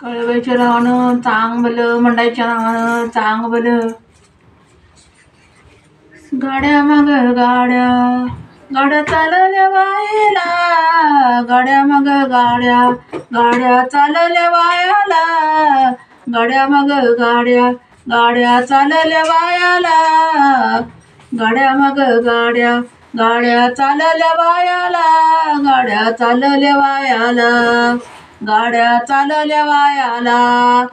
कळवायच्या नावानं चांगलं, मंडायच्या नावानं चांगलं. गाड्या माग गाड्या, गाड्या चालल्या वायाला. गाड्या माग गाड्या, गाड्या चालल्या वायाला. गाड्या माग गाड्या, गाड्या चालल्या वायाला. गाड्या माग गाड्या, गाड्या चालल्या वायाला. गाड्या चालल्या वायाला. गाड्या चालल्या वायाला.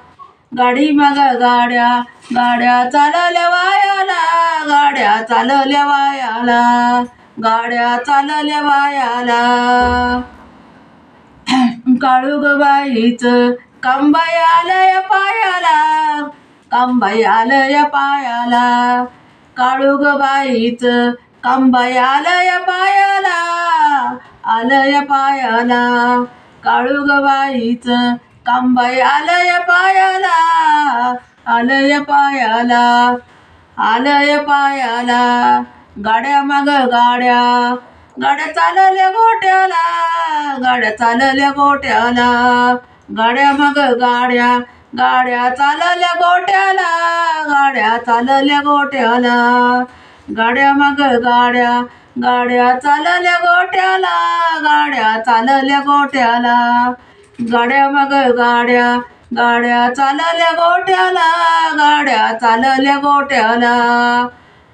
गाडी माग गाड्या, गाड्या चालल्या वायाला. गाड्या चालल्या वायाला. गाड्या चालल्या वायाला. काळूगबाईचं कांबाई आलंय पायाला. कांबाई आलंय पायाला. काळूगबाईचं कांबाई आलंय पायाला. आलंय पायाला. काळूगबाईचं कांबाई आलंय पायाला. आलंय पायाला. आलंय पायाला. गाड्या माग गाड्या, गाड्या चालल्या गोट्याला. गाड्या चालल्या गोट्याला. गाड्या माग गाड्या, गाड्या चालल्या गोट्याला. गाड्या चालल्या गोट्याला. गाड्या माग गाड्या, गाड्या चालल्या गोट्याला. गाड्या चालल्या गोट्याला. गाड्या माग गाड्या, गाड्या चालल्या गोट्याला. गाड्या चालल्या गोट्याला.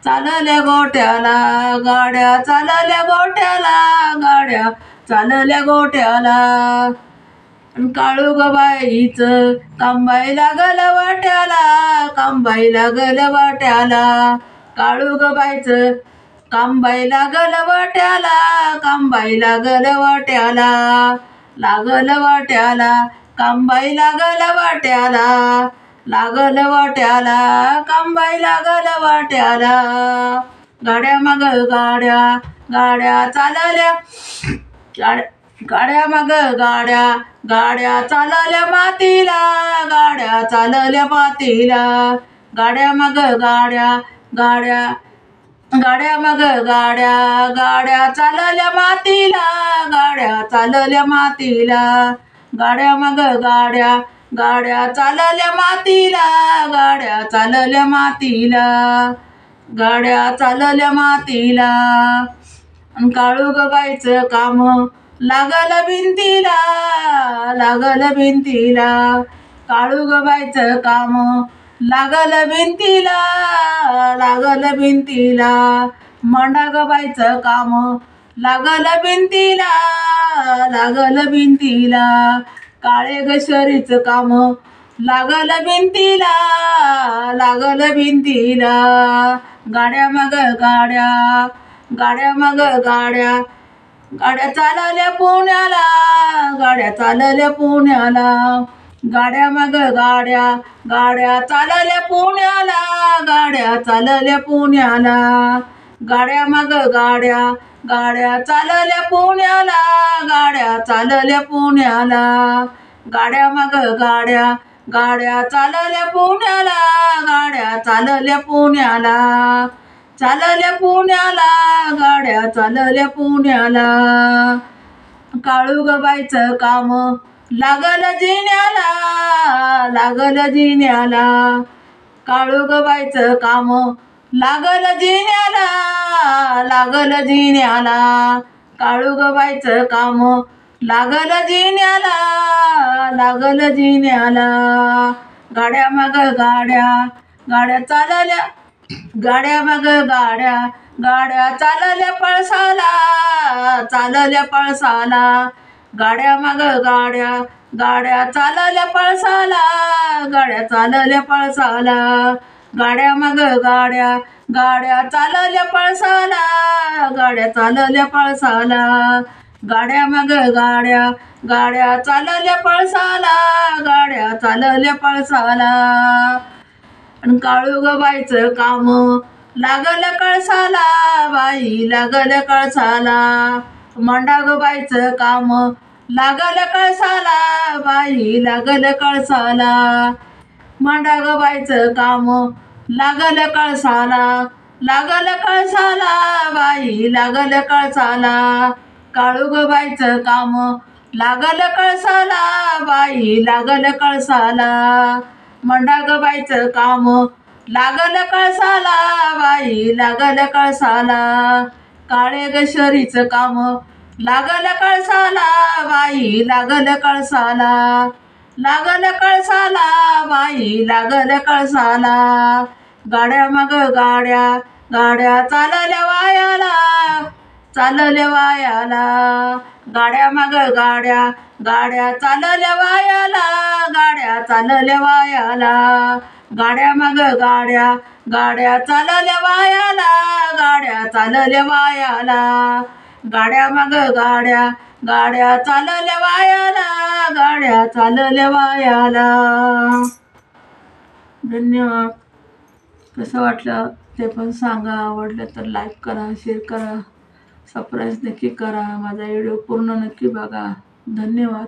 चालल्या गोट्याला. गाड्या चालल्या गोट्याला. गाड्या चालल्या गोट्याला. काळूगबाईचं कांबाई लागल वाट्याला. कांबाई लागल वाट्याला. काळूगबाईचं कांबाई लागल वाट्याला. कांबाई लागल वाट्याला. लागल वाट्याला. कांबाई लागल वाट्याला. लागल वाट्याला. कांबाई लागल वाट्याला. गाड्या माग गाड्या, गाड्या चालल्या. गाड्या माग गाड्या, गाड्या चालल्या मातीला. गाड्या चालल्या मातीला. गाड्या माग गाड्या, गाड्या, गाड्या माग गाड्या, गाड्या चालल्या मातीला. गाड्या चालल्या मातीला. गाड्या माग गाड्या, गाड्या चालल्या मातीला. गाड्या चालल्या मातीला. गाड्या चालल्या मातीला. काळूगबाईचं काम लागल भिंतीला. लागल भिंतीला. काळूगबाईचं काम लागल भिंतीला. लागल भिंतीला. मंडागबाईचं काम लागल भिंतीला. लागल भिंतीला. काळेगश्वरीचं काम लागल भिंतीला. लागल भिंतीला. गाड्या माग गाड्या, गाड्या माग गाड्या, गाड्या चालल्या पुण्याला. गाड्या चालल्या पुण्याला. गाड्या माग गाड्या, गाड्या चालल्या पुण्याला. गाड्या चालल्या पुण्याला. गाड्या माग गाड्या, गाड्या चालल्या पुण्याला. गाड्या चालल्या पुण्याला. गाड्या माग गाड्या, गाड्या चालल्या पुण्याला. गाड्या चालल्या पुण्याला. चालल्या पुण्याला. गाड्या चालल्या पुण्याला. काळूगबाईचं काम लागल जिन्याला. लागल जिन्याला. काळूगबाईचं काम लागल जिन्याला. लागल जिन्याला. काळूगबाईचं काम लागल जिन्याला. लागल जिन्याला. गाड्या माग गाड्या, गाड्या चालल्या. गाड्या माग गाड्या, गाड्या चालल्या पळसाला. चालल्या पळसाला. गाड्या माग गाड्या, गाड्या चालल्या पळसाला. गाड्या चालल्या पळसाला. गाड्या माग गाड्या, गाड्या चालल्या पळसाला. गाड्या चालल्या पळसाला. गाड्या माग गाड्या, गाड्या चालल्या पळसाला. गाड्या चालल्या पळसाला. काळूगबाईचं काम लागल कळसाला. बाई लागल कळसाला. मंडागबाईचं काम लागल कळसाला. बाई लागल कळसाला. मंडागबाईचं काम लागल कळसाला. लागल कळसाला. बाई लागल कळसाला. काळूगबाईचं काम लागल कळसाला बाई लागल कळसाला, मंडागबाईचं काम लागल कळसाला बाई लागल कळसाला, काळे गशरीचं काम लागल कळसाला बाई लागल कळसाला, लागल कळसाला बाई लागल कळसाला, गाड्या मग गाड्या गाड्या चालल्या वायाला, चालल्या वायाला, गाड्या मग गाड्या गाड्या चालल्या वायाला, गाड्या चालल्या वायाला, गाड्या मग गाड्या गाड्या चालल्या वायाला, गाड्या चालल्या वायाला, गाड्या मग गाड्या गाड्या चालल्या वायाला, गाड्या चालल्या वायाला. धन्यवाद. कसं वाटलं ते पण सांगा. आवडलं तर लाईक करा, शेअर करा, सबस्क्राईब नक्की करा. माझा व्हिडिओ पूर्ण नक्की बघा. धन्यवाद.